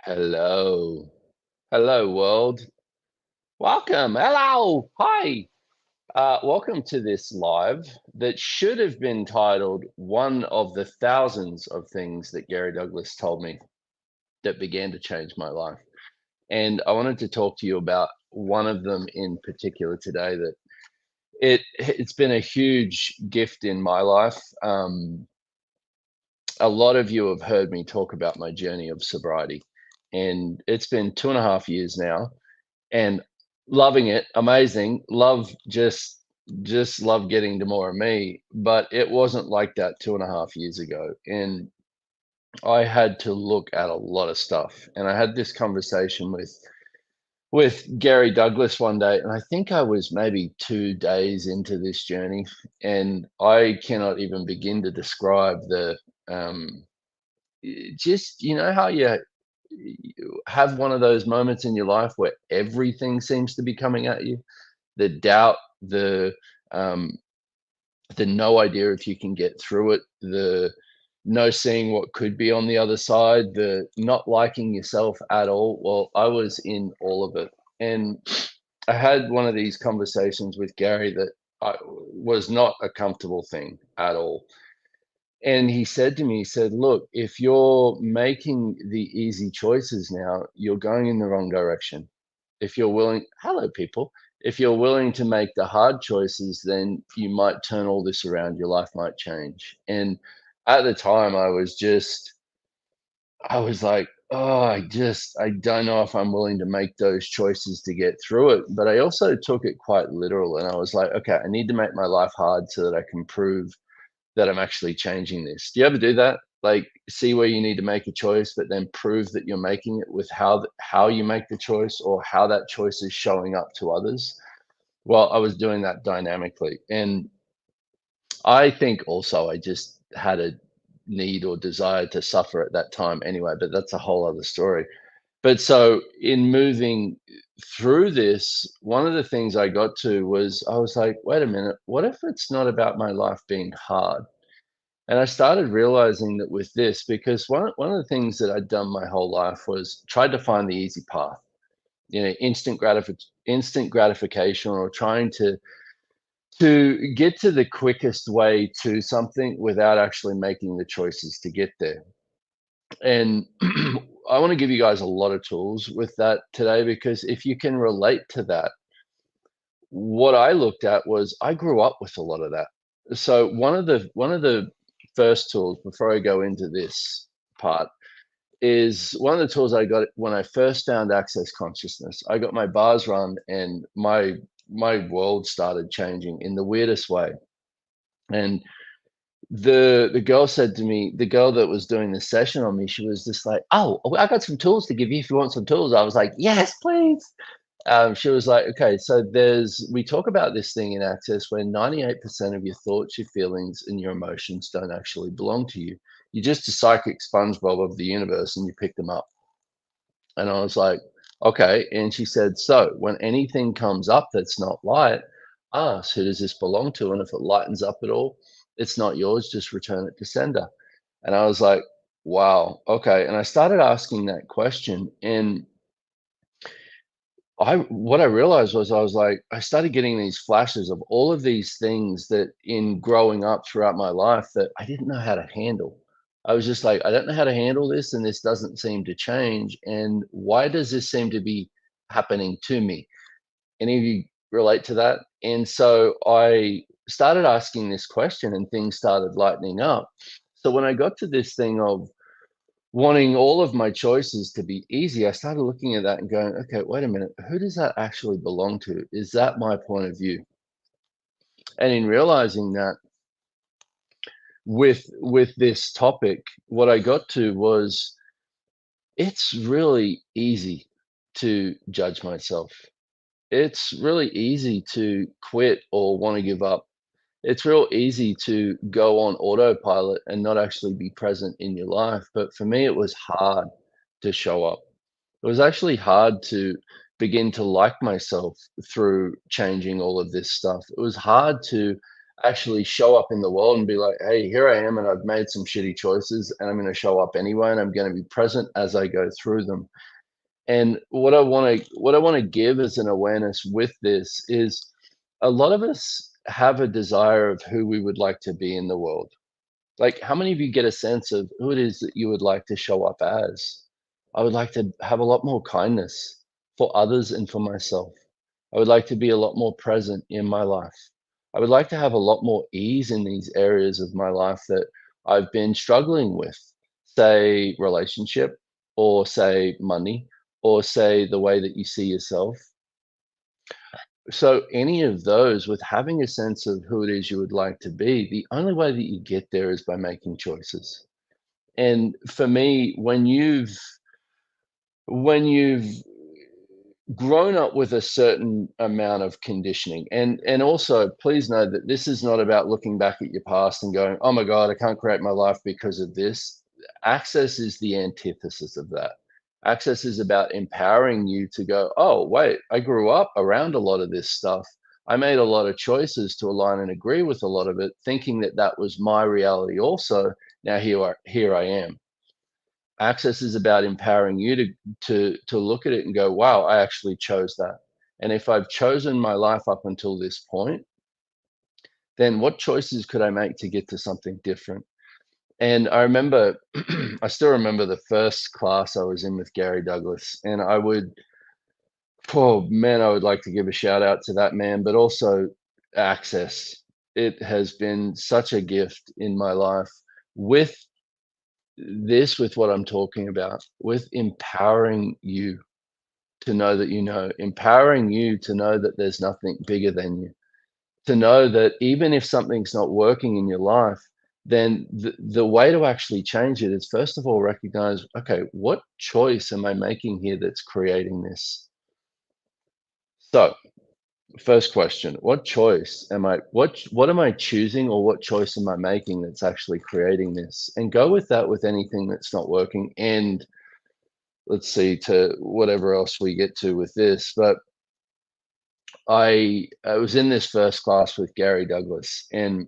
Hello. Hello, world. Welcome. Hello. Hi. Welcome to this live that should have been titled One of the Thousands of Things That Gary Douglas Told Me That Began to Change My Life. And I wanted to talk to you about one of them in particular today that it's been a huge gift in my life. A lot of you have heard me talk about my journey of sobriety, and it's been 2.5 years now and loving it, amazing. Just love getting to more of me. But it wasn't like that 2.5 years ago. And I had to look at a lot of stuff. And I had this conversation with Gary Douglas one day, and I think I was maybe 2 days into this journey, and I cannot even begin to describe the just how you have one of those moments in your life where everything seems to be coming at you, the doubt, um, the no idea if you can get through it, the no seeing what could be on the other side, the not liking yourself at all. Well, I was in all of it. And I had one of these conversations with Gary that was not a comfortable thing at all. And he said to me, he said, "Look, if you're making the easy choices now, you're going in the wrong direction. If you're willing, hello, people. If you're willing to make the hard choices, then you might turn all this around. Your life might change." And at the time, I was like, oh, I don't know if I'm willing to make those choices to get through it. But I also took it quite literal. And I was like, okay, I need to make my life hard so that I can prove that I'm actually changing this. Do you ever do that? Like, see where you need to make a choice, but then prove that you're making it with how you make the choice or how that choice is showing up to others. Well, I was doing that dynamically, and I think also I just had a need or desire to suffer at that time anyway. But that's a whole other story. But so in moving through this, one of the things I got to was I was like, wait a minute, what if it's not about my life being hard? And I started realizing that with this, because one of the things that I'd done my whole life was tried to find the easy path, instant gratification, or trying to get to the quickest way to something without actually making the choices to get there. And I want to give you guys a lot of tools with that today, because if you can relate to that, what I looked at was I grew up with a lot of that. So one of the first tools before I go into this part is one of the tools I got when I first found access consciousness. I got my bars run, and my world started changing in the weirdest way. And the girl said to me, the girl that was doing the session on me, she was just like, "Oh, I got some tools to give you if you want some tools." I was like, "Yes, please." She was like, "Okay, so we talk about this thing in Access where 98% of your thoughts, your feelings, and your emotions don't actually belong to you. You're just a psychic SpongeBob of the universe, and you pick them up." And I was like, "Okay." And she said, "So when anything comes up that's not light, ask, who does this belong to? And if it lightens up at all, it's not yours. Just return it to sender." And I was like, "Wow, okay." And I started asking that question, and I what I realized was I was like, I started getting these flashes of all of these things that in growing up throughout my life that I didn't know how to handle. I was just like, I don't know how to handle this, and this doesn't seem to change. And why does this seem to be happening to me? Any of you relate to that? And so I started asking this question, and things started lightening up. So when I got to this thing of wanting all of my choices to be easy, I started looking at that and going, okay, wait a minute, who does that actually belong to? Is that my point of view? And in realizing that with this topic, what I got to was it's really easy to judge myself. It's really easy to quit or want to give up. It's real easy to go on autopilot and not actually be present in your life. But for me, it was hard to show up. It was actually hard to begin to like myself through changing all of this stuff. It was hard to actually show up in the world and be like, hey, here I am, and I've made some shitty choices, and I'm going to show up anyway, and I'm going to be present as I go through them. And what I want to give as an awareness with this is a lot of us have a desire of who we would like to be in the world. Like, how many of you get a sense of who it is that you would like to show up as? I would like to have a lot more kindness for others and for myself. I would like to be a lot more present in my life. I would like to have a lot more ease in these areas of my life that I've been struggling with, say, relationship, or say, money, or say, the way that you see yourself. So, any of those, with having a sense of who it is you would like to be, the only way that you get there is by making choices. And for me, when you've grown up with a certain amount of conditioning, and also please know that this is not about looking back at your past and going, oh my god, I can't create my life because of this. Access is the antithesis of that. Access is about empowering you to go, oh wait, I grew up around a lot of this stuff. I made a lot of choices to align and agree with a lot of it, thinking that that was my reality also. Now here I am. Access is about empowering you to look at it and go, wow, I actually chose that. And if I've chosen my life up until this point, then what choices could I make to get to something different? And I remember, I still remember the first class I was in with Gary Douglas, and oh man, I would like to give a shout out to that man, but also access. It has been such a gift in my life with with what I'm talking about, with empowering you to know that you know, empowering you to know that there's nothing bigger than you, to know that even if something's not working in your life, then the way to actually change it is first of all recognize, okay, what choice am I making here that's creating this? So, first question, what am I choosing, or what choice am I making that's actually creating this? And go with that with anything that's not working. And let's see, to whatever else we get to with this, but I was in this first class with Gary Douglas, and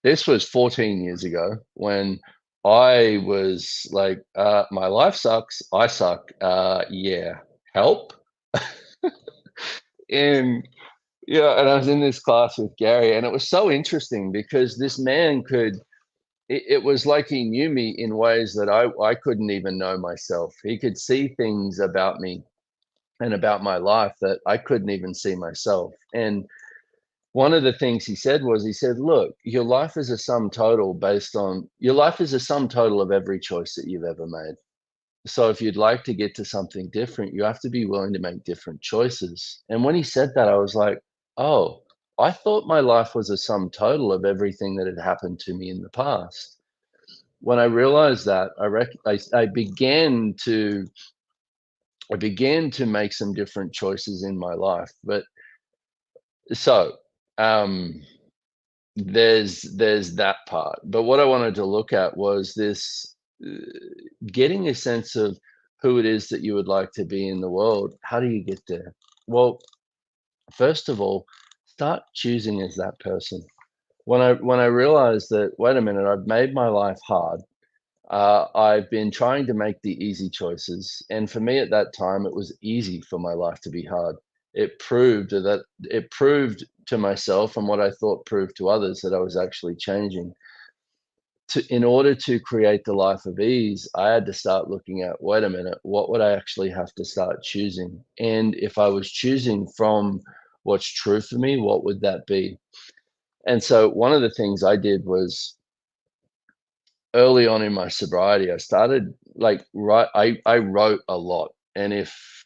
this was 14 years ago when I was like, my life sucks, I suck, yeah, help. And yeah, and I was in this class with Gary, and it was so interesting because this man it was like he knew me in ways that I couldn't even know myself. He could see things about me and about my life that I couldn't even see myself. And one of the things he said was, he said, look, your life is a sum total of every choice that you've ever made. So if you'd like to get to something different, you have to be willing to make different choices. And when he said that, I was like, oh, I thought my life was a sum total of everything that had happened to me in the past. When I realized that, I began to make some different choices in my life. But so um, there's that part. But what I wanted to look at was this, uh, getting a sense of who it is that you would like to be in the world. How do you get there? Well, first of all, start choosing as that person. When I realized that, wait a minute, I've made my life hard. I've been trying to make the easy choices, and for me at that time, it was easy for my life to be hard. It proved to myself, and what I thought proved to others, that I was actually changing. In order to create the life of ease, I had to start looking at, wait a minute, what would I actually have to start choosing? And if I was choosing from what's true for me, what would that be? And so one of the things I did was, early on in my sobriety, I started like I wrote a lot. And if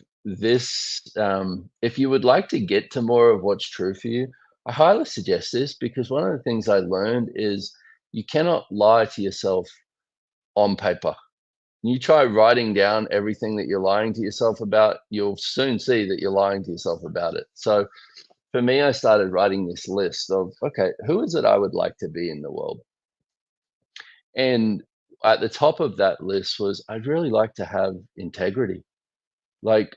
you would like to get to more of what's true for you, I highly suggest this, because one of the things I learned is you cannot lie to yourself on paper. You try writing down everything that you're lying to yourself about, you'll soon see that you're lying to yourself about it. So for me, I started writing this list of, okay, who is it I would like to be in the world? And at the top of that list was, I'd really like to have integrity, like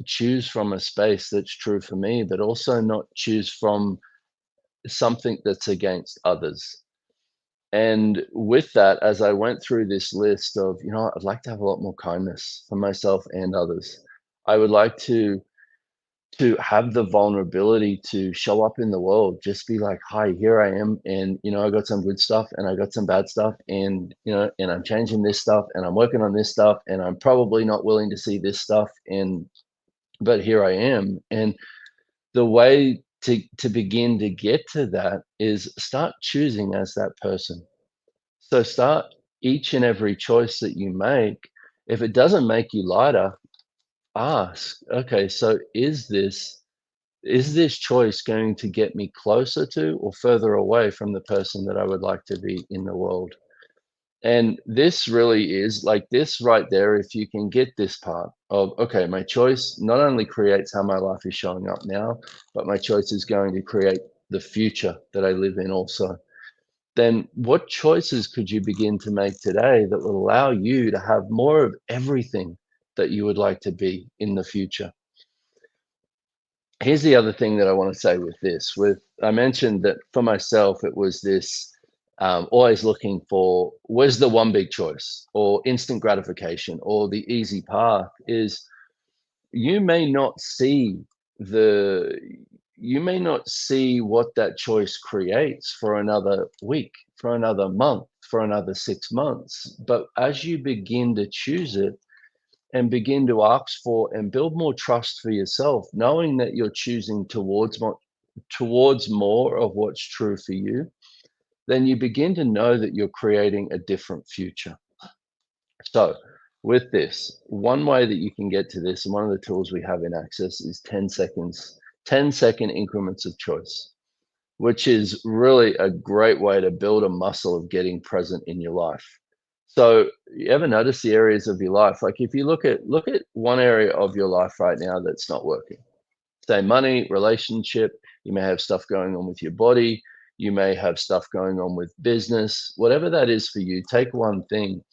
choose from a space that's true for me, but also not choose from something that's against others. And with that, as I went through this list of, I'd like to have a lot more kindness for myself and others. I would like to have the vulnerability to show up in the world, just be like, hi, here I am, and I got some good stuff and I got some bad stuff, and and I'm changing this stuff and I'm working on this stuff, and I'm probably not willing to see this stuff, and but here I am. And the way to begin to get to that is start choosing as that person. So start each and every choice that you make. If it doesn't make you lighter, ask, okay, so is this choice going to get me closer to or further away from the person that I would like to be in the world? And this really is like this right there. If you can get this part of, okay, my choice not only creates how my life is showing up now, but my choice is going to create the future that I live in also. Then what choices could you begin to make today that will allow you to have more of everything that you would like to be in the future? Here's the other thing that I want to say with this. With I mentioned that for myself, it was this always looking for where's the one big choice or instant gratification or the easy path is you may not see the you may not see what that choice creates for another week, for another month, for another 6 months. But as you begin to choose it, and begin to ask for and build more trust for yourself, knowing that you're choosing towards more of what's true for you, then you begin to know that you're creating a different future. So, with this, one way that you can get to this, and one of the tools we have in Access is 10 seconds, 10-second increments of choice, which is really a great way to build a muscle of getting present in your life. So, you ever notice the areas of your life? Like if you look at one area of your life right now that's not working. Say money, relationship, you may have stuff going on with your body, you may have stuff going on with business, whatever that is for you, take one thing.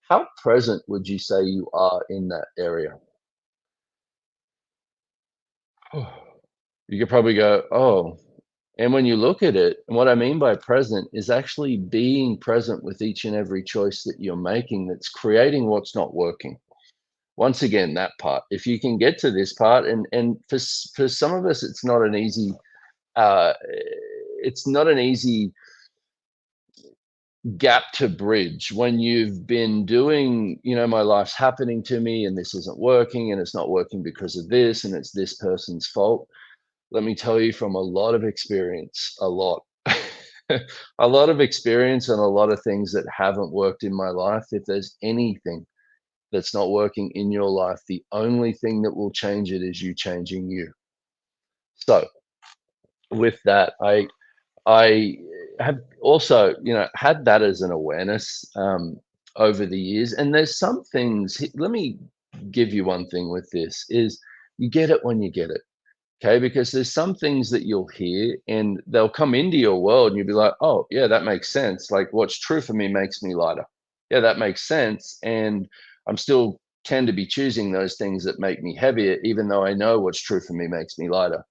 How present would you say you are in that area? You could probably go, oh, and when you look at it, and what I mean by present is actually being present with each and every choice that you're making that's creating what's not working. Once again, that part. If you can get to this part, and for some of us, uh, it's not an easy gap to bridge when you've been doing, my life's happening to me, and this isn't working, and it's not working because of this, and it's this person's fault. Let me tell you from a lot of experience, a lot. A lot of experience and a lot of things that haven't worked in my life. If there's anything that's not working in your life, the only thing that will change it is you changing you. So, with that, I have also, had that as an awareness over the years. And there's some things. Let me give you one thing with this: is you get it when you get it. Okay, because there's some things that you'll hear and they'll come into your world and you'll be like, oh, yeah, that makes sense. Like what's true for me makes me lighter. Yeah, that makes sense. And I'm still tend to be choosing those things that make me heavier, even though I know what's true for me makes me lighter.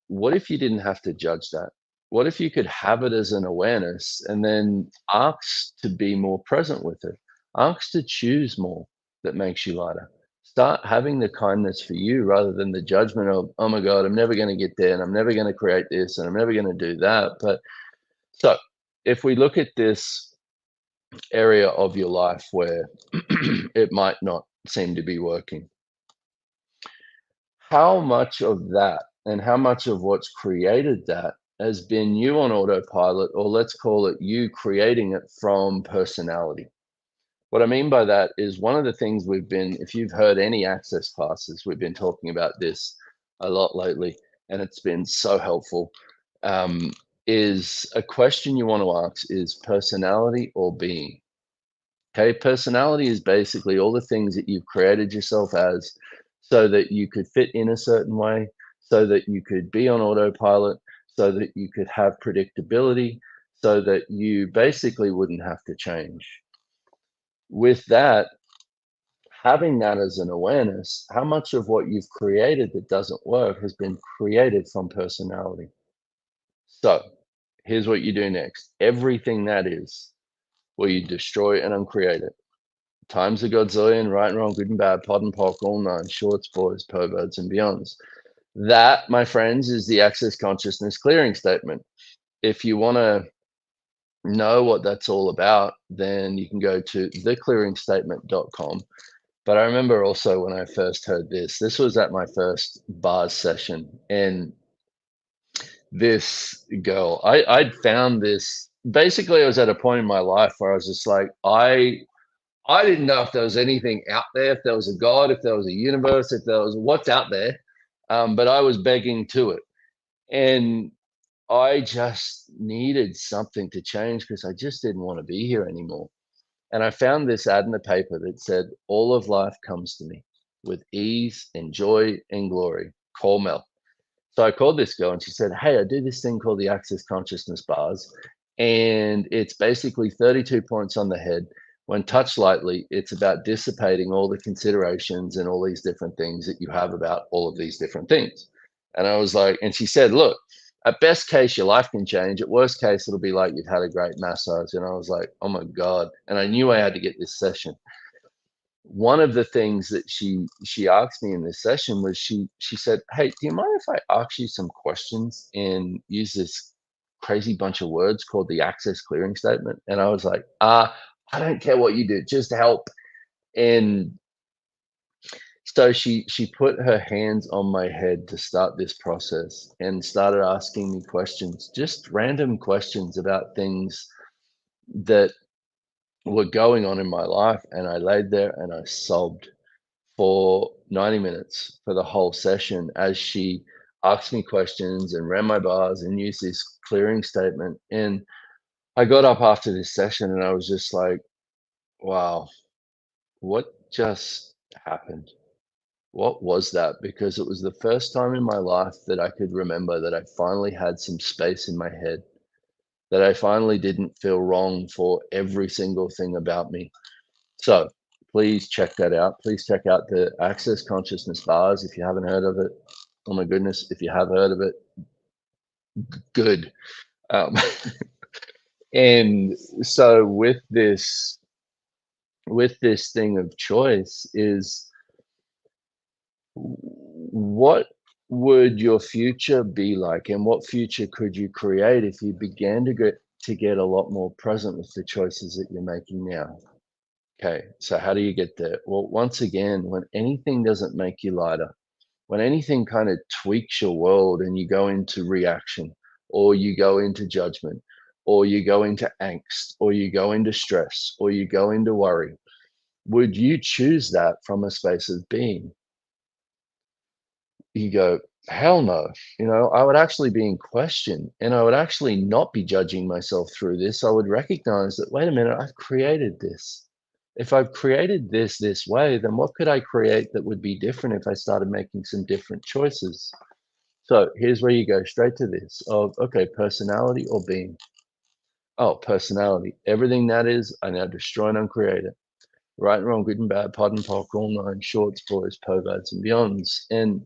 What if you didn't have to judge that? What if you could have it as an awareness and then ask to be more present with it? Ask to choose more that makes you lighter. Start having the kindness for you rather than the judgment of, oh my God, I'm never going to get there and I'm never going to create this and I'm never going to do that. But so if we look at this area of your life where it might not seem to be working, how much of that and how much of what's created that has been you on autopilot, or let's call it you creating it from personality? What I mean by that is one of the things if you've heard any access classes, we've been talking about this a lot lately, and it's been so helpful. Um, is a question you want to ask is personality or being? Okay, personality is basically all the things that you've created yourself as so that you could fit in a certain way, so that you could be on autopilot, so that you could have predictability, so that you basically wouldn't have to change. With that, having that as an awareness, how much of what you've created that doesn't work has been created from personality? So here's what you do next. Everything that is, will you destroy and uncreate it. Times a godzillion, right and wrong, good and bad, pod and poc, all nine, shorts, boys, perverts, and beyonds. That, my friends, is the access consciousness clearing statement. If you want to know what that's all about, then you can go to theclearingstatement.com. But I remember also when I first heard this was at my first bars session. And this girl, I'd found this. Basically, I was at a point in my life where I was just like, I didn't know if there was anything out there, if there was a God, if there was a universe, if there was what's out there. But I was begging to it. And I just needed something to change because I just didn't want to be here anymore. And I found this ad in the paper that said, all of life comes to me with ease and joy and glory. Call Mel. So I called this girl and she said, hey, I do this thing called the Access Consciousness Bars. And it's basically 32 points on the head. When touched lightly, it's about dissipating all the considerations and all these different things that you have about all of these different things. And I was like, and she said, look, at best case, your life can change. At worst case, it'll be like you've had a great massage. And I was like, oh my God. And I knew I had to get this session. One of the things that she asked me in this session was she said, hey, do you mind if I ask you some questions and use this crazy bunch of words called the access clearing statement? And I was like, I don't care what you do, just help. And so she put her hands on my head to start this process and started asking me questions, just random questions about things that were going on in my life. And I laid there and I sobbed for 90 minutes for the whole session as she asked me questions and ran my bars and used this clearing statement. And I got up after this session and I was just like, wow, what just happened? What was that? Because it was the first time in my life that I could remember that I finally had some space in my head, that I finally didn't feel wrong for every single thing about me. So please check that out. Please check out the Access Consciousness Bars if you haven't heard of it. Oh my goodness, if you have heard of it, good. Um, and so with this thing of choice is, what would your future be like, and what future could you create if you began to get a lot more present with the choices that you're making now? Okay, so how do you get there? Well, once again, when anything doesn't make you lighter, when anything kind of tweaks your world and you go into reaction, or you go into judgment, or you go into angst, or you go into stress, or you go into worry, would you choose that from a space of being? You go, hell no. I would actually be in question and I would actually not be judging myself through this. I would recognize that, wait a minute, I've created this. If I've created this way, then what could I create that would be different if I started making some different choices? So here's where you go straight to this of, okay, personality or being. Oh, personality. Everything that is, I now destroy and uncreate it. Right and wrong, good and bad, pod and poc, all nine, shorts, boys, perverts, and beyonds. And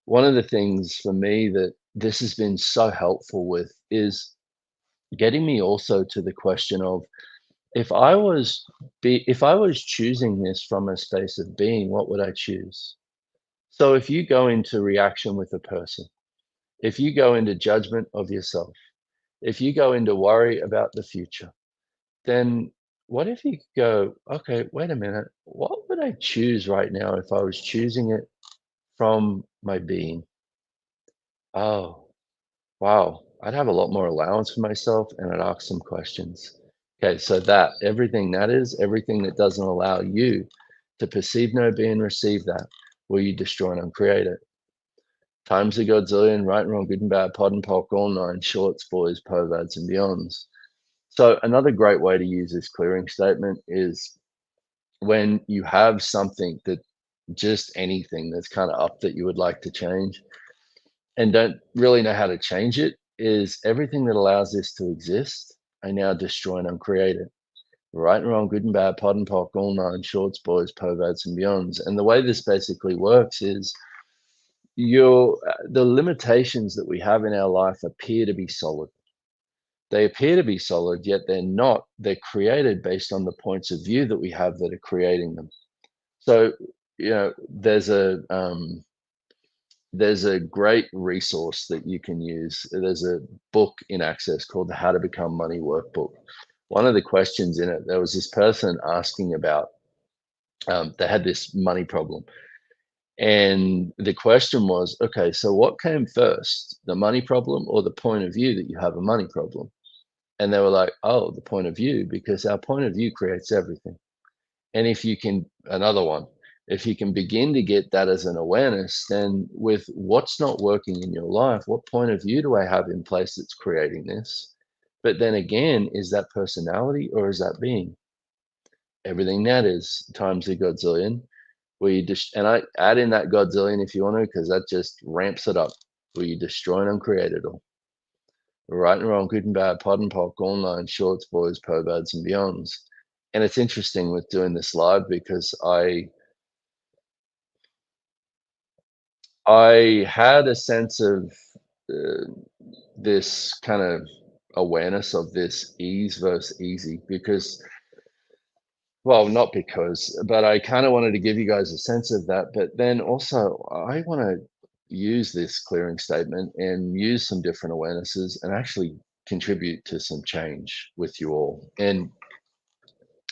one of the things for me that this has been so helpful with is getting me also to the question of, if I was choosing this from a space of being, what would I choose? So if you go into reaction with a person, if you go into judgment of yourself, if you go into worry about the future, then what if you go, okay, wait a minute, what would I choose right now if I was choosing it from my being? Oh, wow, I'd have a lot more allowance for myself and I'd ask some questions. Okay, so that everything that is, everything that doesn't allow you to perceive, know, be, and receive that, will you destroy and uncreate it? Times a godzillion, right and wrong, good and bad, pod and poc, all nine, shorts, boys, perverts, and beyonds. So another great way to use this clearing statement is when you have something that, just anything that's kind of up that you would like to change and don't really know how to change it, is everything that allows this to exist, I now destroy and uncreate it. Right and wrong, good and bad, pod and poc, all nine, shorts, boys, perverts, and beyonds. And the way this basically works is the limitations that we have in our life appear to be solid. They appear to be solid, yet they're not. They're created based on the points of view that we have that are creating them. So, there's a great resource that you can use. There's a book in Access called the How to Become Money Workbook. One of the questions in it, there was this person asking about, they had this money problem. And the question was, okay, so what came first, the money problem or the point of view that you have a money problem? And they were like, oh, the point of view, because our point of view creates everything. And if you can, another one, if you can begin to get that as an awareness, then with what's not working in your life, what point of view do I have in place that's creating this? But then again, is that personality or is that being? Everything that is times a godzillion. Where you just, and I add in that godzillion if you want to, because that just ramps it up. Where you destroy and uncreate it all. Right and wrong, good and bad, pod and poc, online, shorts, boys, perverts, and beyonds. And it's interesting with doing this live because I had a sense of uh, this kind of awareness of this ease versus easy because, well, not because, but I kind of wanted to give you guys a sense of that. But then also, I want to use this clearing statement and use some different awarenesses and actually contribute to some change with you all. And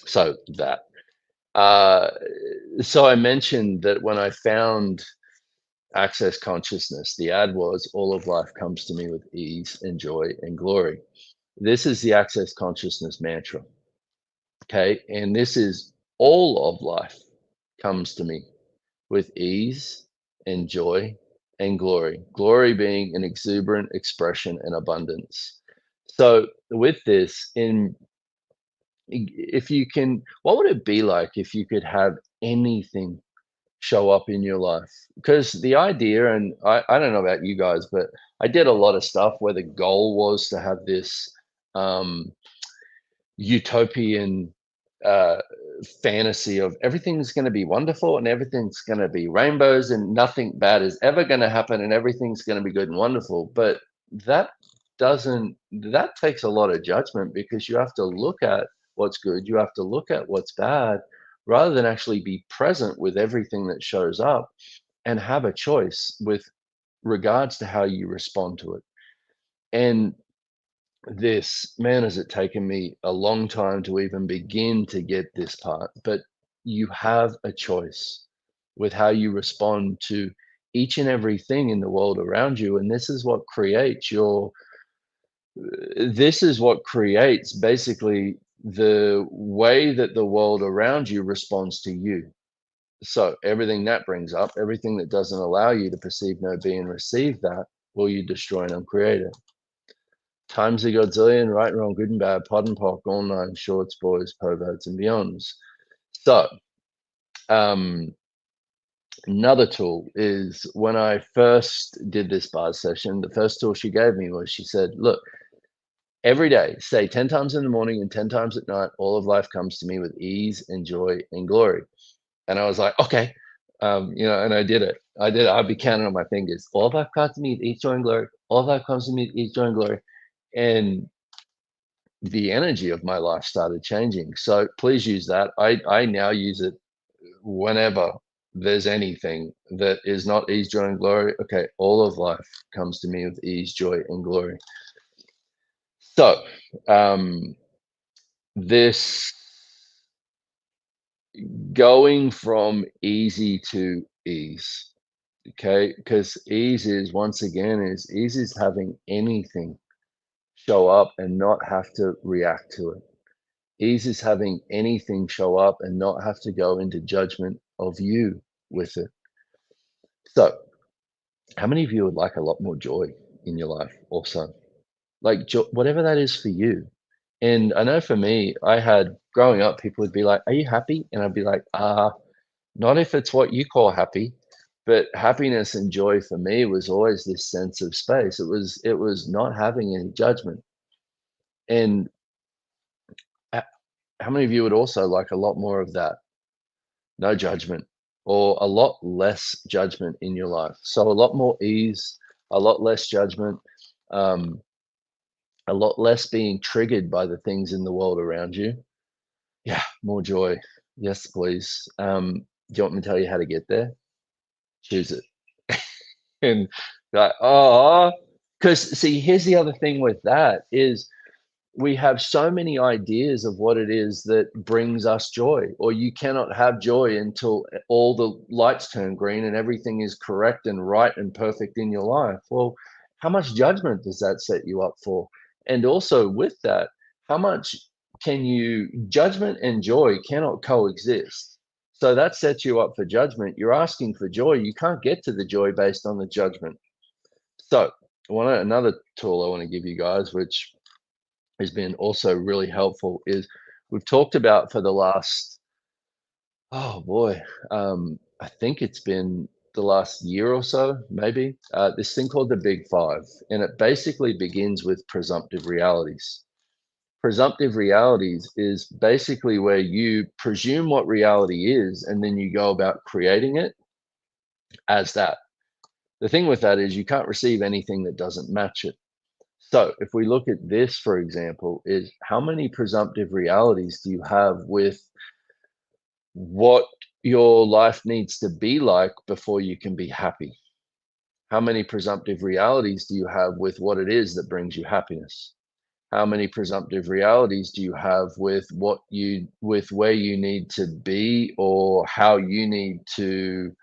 so that. Uh, so I mentioned that when I found Access Consciousness, the ad was all of life comes to me with ease and joy and glory. This is the Access Consciousness mantra. Okay. And this is all of life comes to me with ease and joy and glory. Glory being an exuberant expression and abundance. So, with this, if you can, what would it be like if you could have anything show up in your life? Because the idea, and I don't know about you guys, but I did a lot of stuff where the goal was to have this um, utopian uh, fantasy of everything's going to be wonderful and everything's going to be rainbows and nothing bad is ever going to happen and everything's going to be good and wonderful. But that that takes a lot of judgment because you have to look at what's good, you have to look at what's bad, rather than actually be present with everything that shows up and have a choice with regards to how you respond to it. And this, man, has it taken me a long time to even begin to get this part, but you have a choice with how you respond to each and everything in the world around you. And this is what creates basically the way that the world around you responds to you. So everything that brings up, everything that doesn't allow you to perceive, know, be, and receive that, will you destroy and uncreate it? Times a godzillion, right and wrong, good and bad, pod and poc, all nine, shorts, boys, perverts, and beyonds. So, um, another tool is when I first did this bar session, the first tool she gave me was she said, look, every day, say 10 times in the morning and 10 times at night, all of life comes to me with ease and joy and glory. And I was like, okay. And I did it. I did it. I'd be counting on my fingers. All of life comes to me with ease, joy, and glory. All of life comes to me with ease, joy, and glory. And the energy of my life started changing. So please use that. I now use it whenever there's anything that is not ease, joy, and glory. Okay, all of life comes to me with ease, joy, and glory. So this going from easy to ease. Okay, because ease is having anything show up and not have to react to it. Ease is having anything show up and not have to go into judgment of you with it. So, how many of you would like a lot more joy in your life also? Like whatever that is for you. And I know for me, I had growing up, people would be like, "Are you happy?" And I'd be like, not if it's what you call happy." But happiness and joy for me was always this sense of space. It was not having any judgment. And how many of you would also like a lot more of that? No judgment. or a lot less judgment in your life. So a lot more ease, a lot less judgment, um, a lot less being triggered by the things in the world around you. Yeah, more joy. Yes, please. Do you want me to tell you how to get there? Choose it. And like, oh, because see, here's the other thing with that is we have so many ideas of what it is that brings us joy, or you cannot have joy until all the lights turn green and everything is correct and right and perfect in your life. Well, how much judgment does that set you up for? And also with that, how much can you judgment and joy cannot coexist. So that sets you up for judgment. You're asking for joy. You can't get to the joy based on the judgment. So another tool I want to give you guys, which has been also really helpful is we've talked about for the last, oh boy, I think it's been the last year or so, maybe, this thing called the Big Five. And it basically begins with presumptive realities. Presumptive realities is basically where you presume what reality is and then you go about creating it as that. The thing with that is you can't receive anything that doesn't match it. So if we look at this, for example, is how many presumptive realities do you have with what your life needs to be like before you can be happy? How many presumptive realities do you have with what it is that brings you happiness? How many presumptive realities do you have with where you need to be or how you need to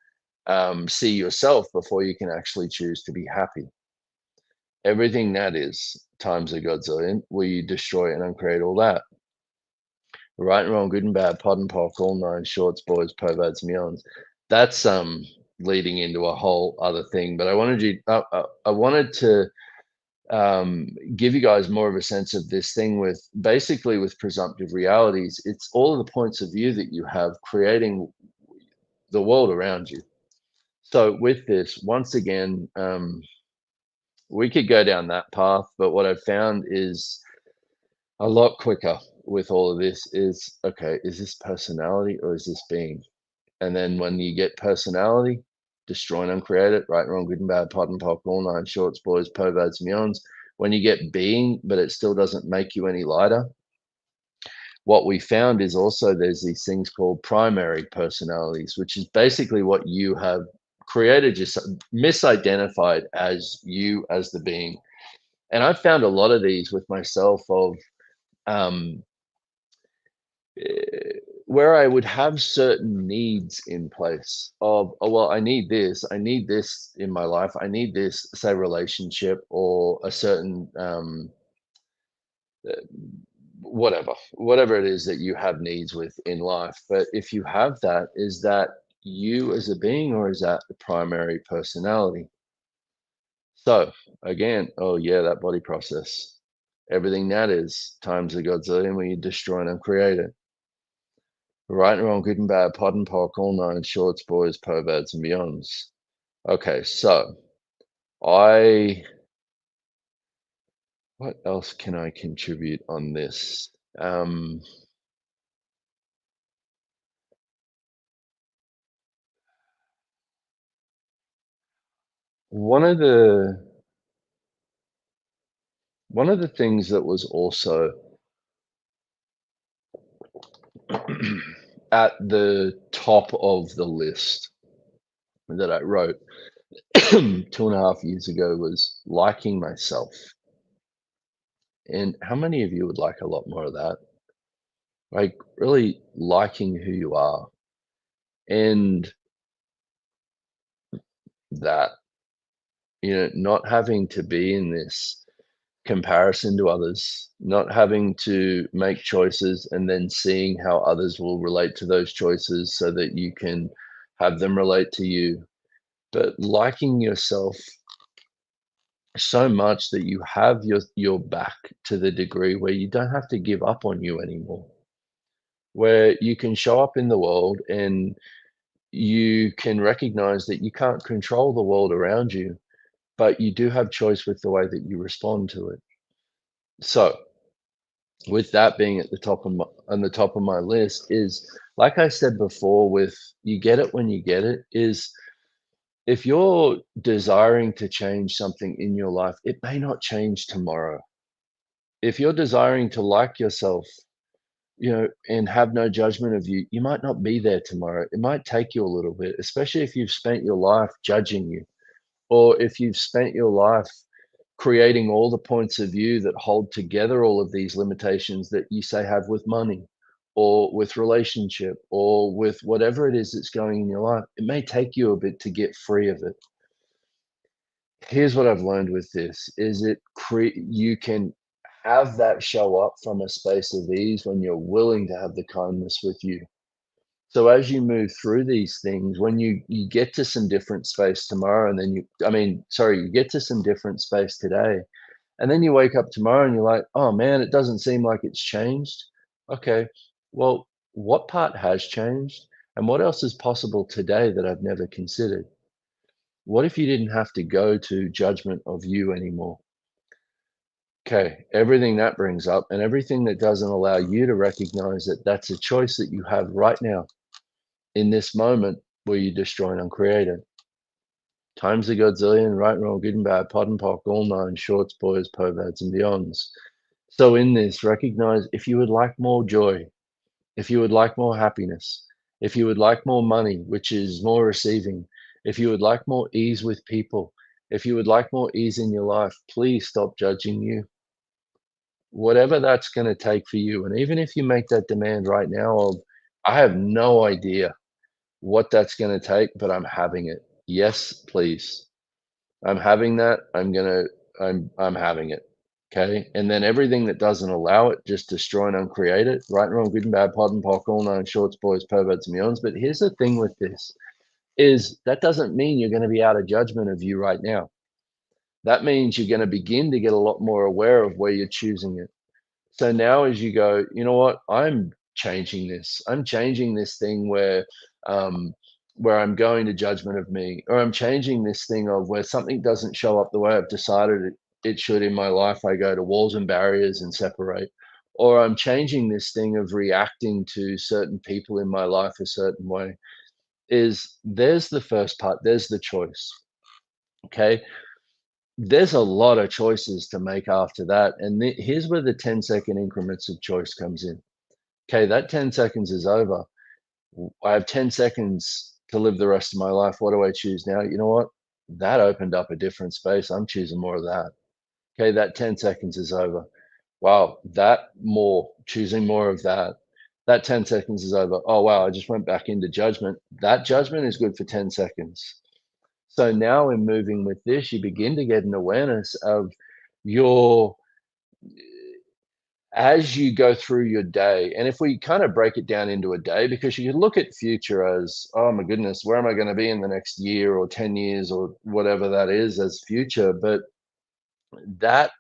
see yourself before you can actually choose to be happy? Everything that is times a godzillion, will you destroy and uncreate all that? Right and wrong, good and bad, pod and pock, all nine shorts, boys, perverts, meons. That's leading into a whole other thing. But I wanted to give you guys more of a sense of this thing with basically with presumptive realities. It's all of the points of view that you have creating the world around you. So with this, once again, we could go down that path, but what I've found is a lot quicker with all of this is okay, is this personality or is this being? And then when you get personality, destroy and uncreate it, right and wrong, good and bad, pot and pock, all nine shorts, boys, perverts, meons. When you get being, but it still doesn't make you any lighter, what we found is also there's these things called primary personalities, which is basically what you have created, just misidentified as you as the being. And I've found a lot of these with myself of um, eh, where I would have certain needs in place of, oh, well, I need this in my life, I need this, say, relationship or a certain uh, whatever it is that you have needs with in life. But if you have that, is that you as a being or is that the primary personality? So again, oh yeah, that body process, everything that is times a godzillion when you destroy and uncreate it. Right and wrong, good and bad, pod and pock, all nine shorts, boys, perverts, and beyonds. Okay, so I what else can I contribute on this? Um, one of the one of the things that was also at the top of the list that I wrote 2.5 years ago was liking myself. And how many of you would like a lot more of that? Like really liking who you are and that, not having to be in this comparison to others, not having to make choices and then seeing how others will relate to those choices so that you can have them relate to you, but liking yourself so much that you have your back to the degree where you don't have to give up on you anymore, where you can show up in the world and you can recognize that you can't control the world around you, but you do have choice with the way that you respond to it. So with that being at the top of my on the top of my list is like I said before, with you get it when you get it, is if you're desiring to change something in your life, it may not change tomorrow. If you're desiring to like yourself, and have no judgment of you, you might not be there tomorrow. It might take you a little bit, especially if you've spent your life judging you, or if you've spent your life creating all the points of view that hold together all of these limitations that you say have with money or with relationship or with whatever it is that's going in your life. It may take you a bit to get free of it. Here's what I've learned with this is you can have that show up from a space of ease when you're willing to have the kindness with you. So as you move through these things, when you get to some different space tomorrow, and then you get to some different space today, and then you wake up tomorrow and you're like, oh man, it doesn't seem like it's changed. Okay, well, what part has changed? And what else is possible today that I've never considered? What if you didn't have to go to judgment of you anymore? Okay, everything that brings up and everything that doesn't allow you to recognize that that's a choice that you have right now in this moment where you destroy and uncreate it. Times a godzillion, right and wrong, good and bad, pod and pock, all nine, shorts, boys, perverts, and beyonds. So in this, recognize if you would like more joy, if you would like more happiness, if you would like more money, which is more receiving, if you would like more ease with people, if you would like more ease in your life, please stop judging you. Whatever that's going to take for you. And even if you make that demand right now of, I have no idea what that's going to take, but I'm having it. Yes, please. I'm having that. I'm having it. Okay. And then everything that doesn't allow it, just destroy and uncreate it. Right and wrong, good and bad, pod and pock, all nine shorts, boys, perverts, and beyonds. But here's the thing with this is that doesn't mean you're going to be out of judgment of you right now. That means you're going to begin to get a lot more aware of where you're choosing it. So now as you go, you know what? I'm changing this. I'm changing this thing um where I'm going to judgment of me, or I'm changing this thing of where something doesn't show up the way I've decided it should in my life. I go to walls and barriers and separate. Or I'm changing this thing of reacting to certain people in my life a certain way. Is there's the first part, there's the choice. Okay. There's a lot of choices to make after that. And here's where the 10-second increments of choice comes in. Okay, that 10 seconds is over. I have 10 seconds to live the rest of my life. What do I choose now? You know what? That opened up a different space. I'm choosing more of that. Okay, that 10 seconds is over. Wow, choosing more of that. That 10 seconds is over. Oh, wow, I just went back into judgment. That judgment is good for 10 seconds. So now in moving with this, you begin to get an awareness of your as you go through your day. And if we kind of break it down into a day, because you can look at future as, oh my goodness, where am I going to be in the next year or 10 years or whatever that is as future? But that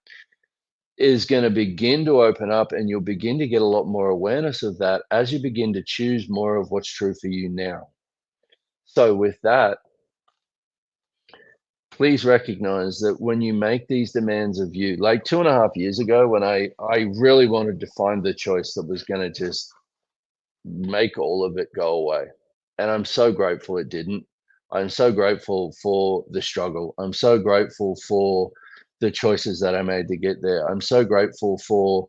is going to begin to open up, and you'll begin to get a lot more awareness of that as you begin to choose more of what's true for you now. So with that, please recognize that when you make these demands of you, like 2.5 years ago, when I really wanted to find the choice that was going to just make all of it go away. And I'm so grateful it didn't. I'm so grateful for the struggle. I'm so grateful for the choices that I made to get there. I'm so grateful for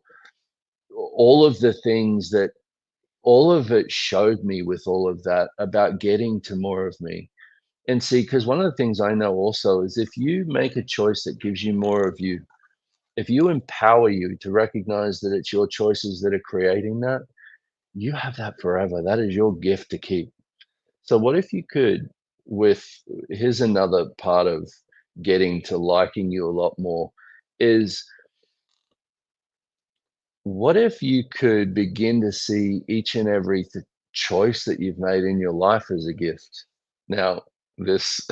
all of the things that all of it showed me with all of that about getting to more of me. And see, because one of the things I know also is if you make a choice that gives you more of you, if you empower you to recognize that it's your choices that are creating that, you have that forever. That is your gift to keep. So what if you could with here's another part of getting to liking you a lot more is what if you could begin to see each and every choice that you've made in your life as a gift? Now, this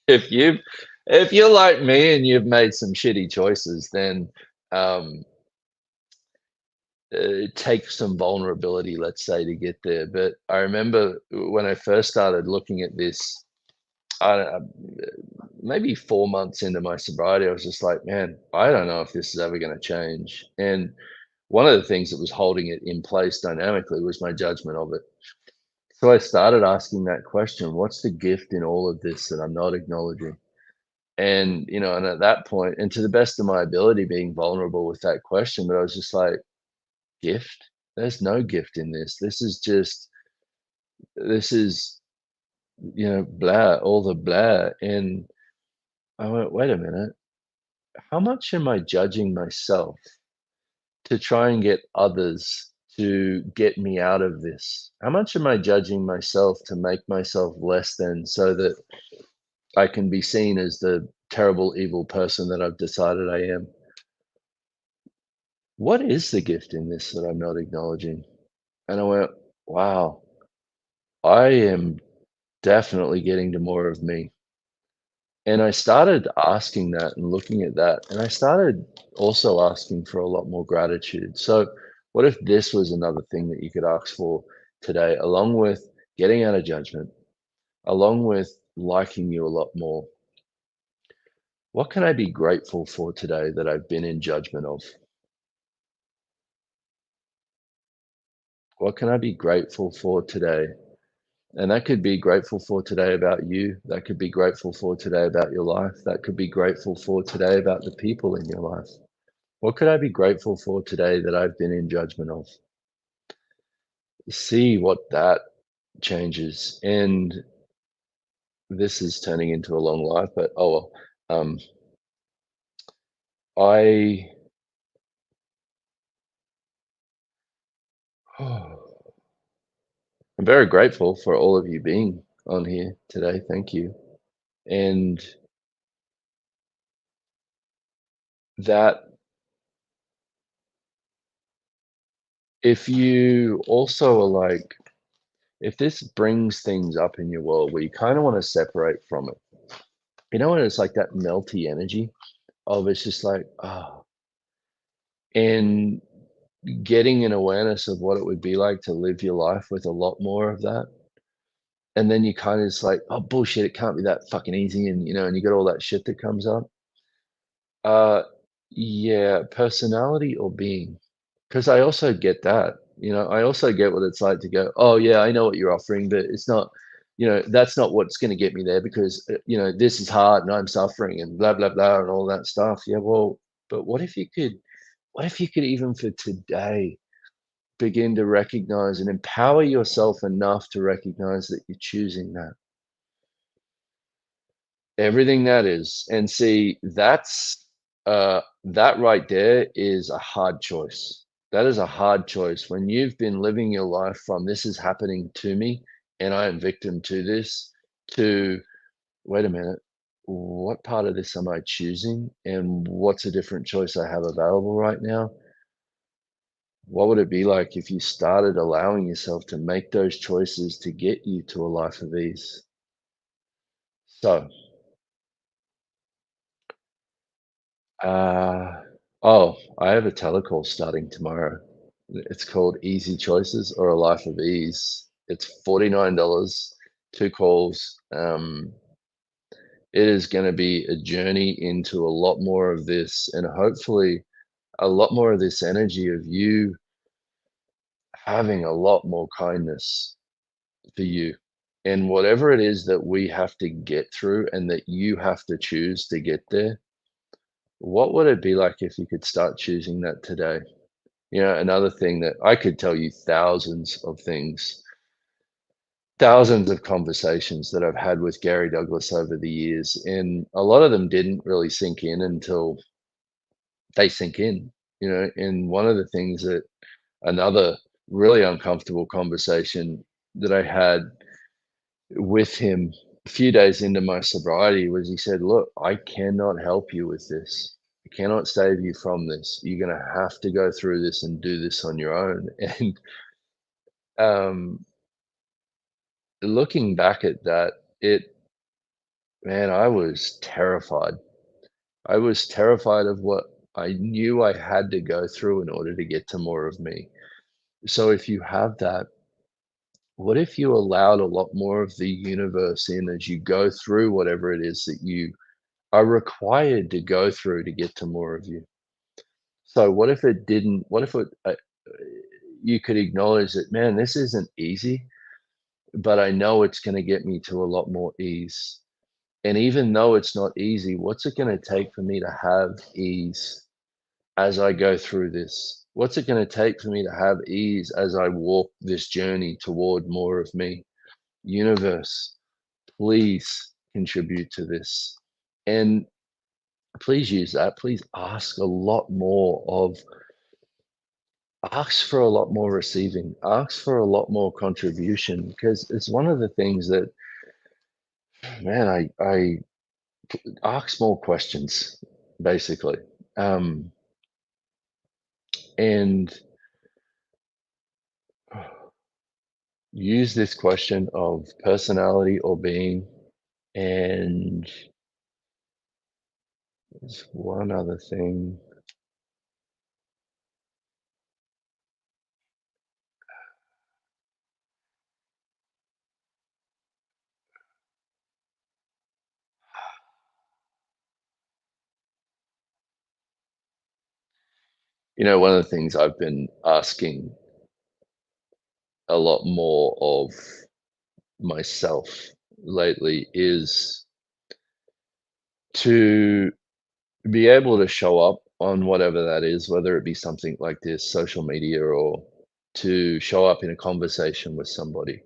if you if you're like me and you've made some shitty choices, then um it takes some vulnerability, let's say, to get there. But I remember when I first started looking at this, I don't maybe 4 months into my sobriety, I was just like, "Man, I don't know if this is ever gonna change." And one of the things that was holding it in place dynamically was my judgment of it. So I started asking that question, what's the gift in all of this that I'm not acknowledging? And, and at that point, and to the best of my ability, being vulnerable with that question, but I was just like, gift? There's no gift in this. This is, blah, all the blah. And I went, wait a minute, how much am I judging myself to try and get others to get me out of this? How much am I judging myself to make myself less than so that I can be seen as the terrible, evil person that I've decided I am? What is the gift in this that I'm not acknowledging? And I went, wow, I am definitely getting to more of me. And I started asking that and looking at that. And I started also asking for a lot more gratitude. So, what if this was another thing that you could ask for today, along with getting out of judgment, along with liking you a lot more? What can I be grateful for today that I've been in judgment of? What can I be grateful for today? And that could be grateful for today about you. That could be grateful for today about your life. That could be grateful for today about the people in your life. What could I be grateful for today that I've been in judgment of? See what that changes. And this is turning into a long life, but oh well. I I'm very grateful for all of you being on here today. Thank you. And that if you also are like, if this brings things up in your world where you kind of want to separate from it, when it's like that melty energy of it's just like, oh, and getting an awareness of what it would be like to live your life with a lot more of that. And then you kind of just like, oh bullshit, it can't be that fucking easy. And and you got all that shit that comes up. Uh yeah, personality or being. Because I also get that. I also get what it's like to go, oh yeah, I know what you're offering, but it's not, that's not what's going to get me there because this is hard and I'm suffering and blah blah blah and all that stuff. Yeah, well, but what if you could even for today begin to recognize and empower yourself enough to recognize that you're choosing that, everything that is, and see that right there is a hard choice. That is a hard choice when you've been living your life from this is happening to me and I am victim to this, to wait a minute, what part of this am I choosing and what's a different choice I have available right now? What would it be like if you started allowing yourself to make those choices to get you to a life of ease? So, uh, I have a telecall starting tomorrow. It's called Easy Choices or A Life of Ease. It's $49, two calls. It is going to be a journey into a lot more of this and hopefully a lot more of this energy of you having a lot more kindness for you. And whatever it is that we have to get through and that you have to choose to get there, what would it be like if you could start choosing that today? Another thing that I could tell you thousands of conversations that I've had with Gary Douglas over the years, and a lot of them didn't really sink in until they sink in. And one of the things that another really uncomfortable conversation that I had with him a few days into my sobriety was he said, look, I cannot help you with this. I cannot save you from this. You're going to have to go through this and do this on your own. And um, looking back at that, man, I was terrified. I was terrified of what I knew I had to go through in order to get to more of me. So if you have that, what if you allowed a lot more of the universe in as you go through whatever it is that you are required to go through to get to more of you? So what if it didn't? What if you could acknowledge that, man, this isn't easy, but I know it's going to get me to a lot more ease. And even though it's not easy, what's it going to take for me to have ease as I go through this? What's it going to take for me to have ease as I walk this journey toward more of me? Universe, please contribute to this. And please use that. Please ask a lot more of, ask for a lot more receiving, ask for a lot more contribution, because it's one of the things that, man, I ask more questions, basically. Um, and use this question of personality or being. And there's one other thing. One of the things I've been asking a lot more of myself lately is to be able to show up on whatever that is, whether it be something like this, social media, or to show up in a conversation with somebody,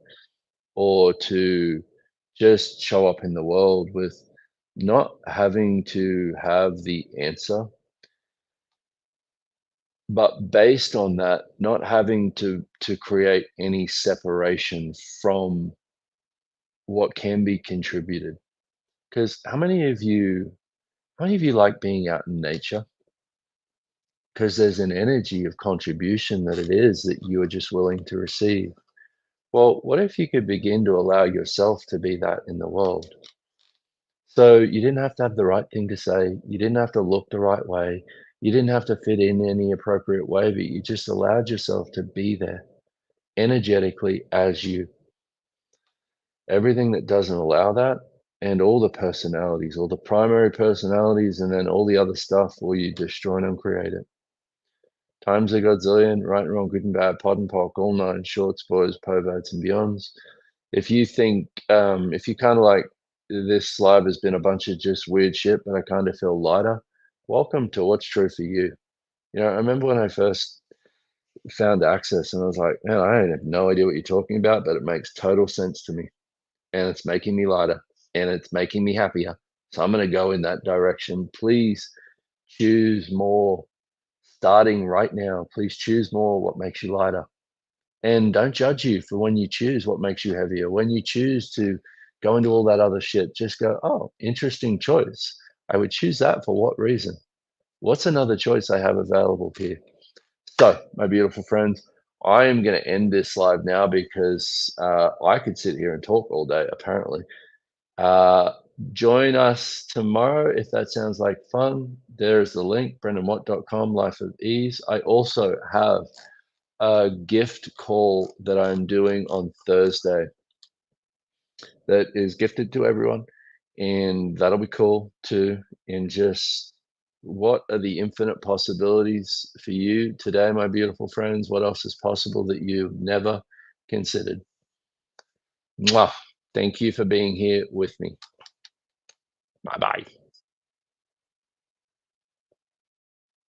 or to just show up in the world with not having to have the answer, but based on that, not having to create any separation from what can be contributed. Because how many of you like being out in nature? Because there's an energy of contribution that it is that you are just willing to receive. Well, what if you could begin to allow yourself to be that in the world? So you didn't have to have the right thing to say. You didn't have to look the right way. You didn't have to fit in any appropriate way, but you just allowed yourself to be there energetically as you. Everything that doesn't allow that, and all the personalities, all the primary personalities, and then all the other stuff, will you destroy and uncreate it? Times a godzillion, right and wrong, good and bad, pod and pock, all nine, shorts, boys, perverts, and beyonds. If you kind of like, this live has been a bunch of just weird shit, but I kind of feel lighter, welcome to what's true for you. I remember when I first found access and I was like, man, I have no idea what you're talking about, but it makes total sense to me. And it's making me lighter and it's making me happier. So I'm going to go in that direction. Please choose more starting right now. Please choose more what makes you lighter. And don't judge you for when you choose what makes you heavier. When you choose to go into all that other shit, just go, oh, interesting choice. I would choose that for what reason? What's another choice I have available here? So, my beautiful friends, I am going to end this live now because I could sit here and talk all day, apparently. Uh, Join us tomorrow if that sounds like fun. There's the link, brendonwatt.com, Life of Ease. I also have a gift call that I'm doing on Thursday that is gifted to everyone, and that'll be cool too. And just, what are the infinite possibilities for you today, my beautiful friends? What else is possible that you've never considered? Mwah. Thank you for being here with me. Bye bye.